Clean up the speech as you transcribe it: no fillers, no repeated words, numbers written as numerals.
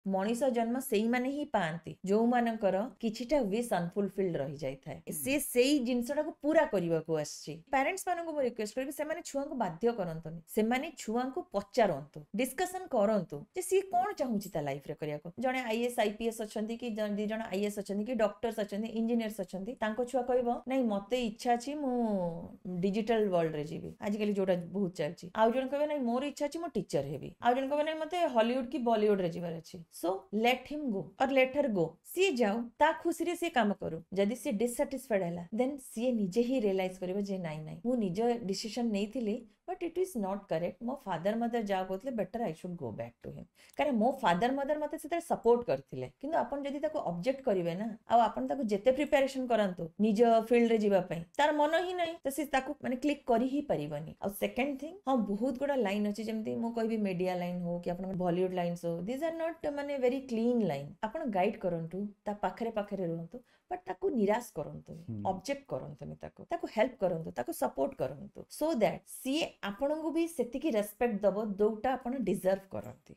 मनीष जन्म से माने ही पाती जो मानकर किछिटा विश अनफुलफिल्ड रही जाए से सेई जिनसटा को पूरा करने को आछि पेरेंट्स मानको मो रिक्वेस्ट करबी से माने छुआ को बाध्य करंतुनी से माने छुआ को पचारंतु डिस्कशन करंतु जे सी कोन चाहूची ता लाइफ रे करिया को जने आईएएस आईपीएस अछंती कि दी जण आईएएस अछंती कि डॉक्टर्स अछंती इंजीनियर्स अछंती तांको छुआ कहबो नहीं मते इच्छा अछि मु डिजिटल वर्ल्ड रे जीवी आजिकली जोटा बहुत चलछि आ जण कहबे नहीं मोर इच्छा अछि मु टीचर हेबी आ जण कहबे नहीं मते हॉलीवुड की बॉलीवुड रे जीवार अछि सो लेट हिम गो और लेट हर गो सी जाओ ता खुशी रे से काम करू जदी से डिससैटिस्फाइड हैला देन सी निजे ही रियलाइज करबो जे नहीं नहीं मु निजे डिसीजन नेइथिली but it is not correct मो फादर मदर जा कहतले better I should go back to him कारण मो फादर मदर मते से सपोर्ट करथिले किंतु आपण जदी ताको ऑब्जेक्ट करिवे ना आ आपण ताको जेते प्रिपरेशन करंतु निज फील्ड रे जीवा पई तार मन ही नहीं त से ताको माने क्लिक करी ही परिबनी आ सेकंड थिंग हां बहुत गुडा लाइन अछि जेमती मो कहबी मीडिया लाइन हो कि आपण बॉलीवुड लाइन्स हो दिस आर नॉट माने वेरी क्लीन लाइन आपण गाइड करंतु ता पाखरे पाखरे रहंतु बट ताको निराश करंतु ऑब्जेक्ट करंतु ताको हेल्प करंतु ताको सपोर्ट करंतु सो दैट सी आपन को भी सेति की रेस्पेक्ट दबो दोटा आपन डिजर्व करंती।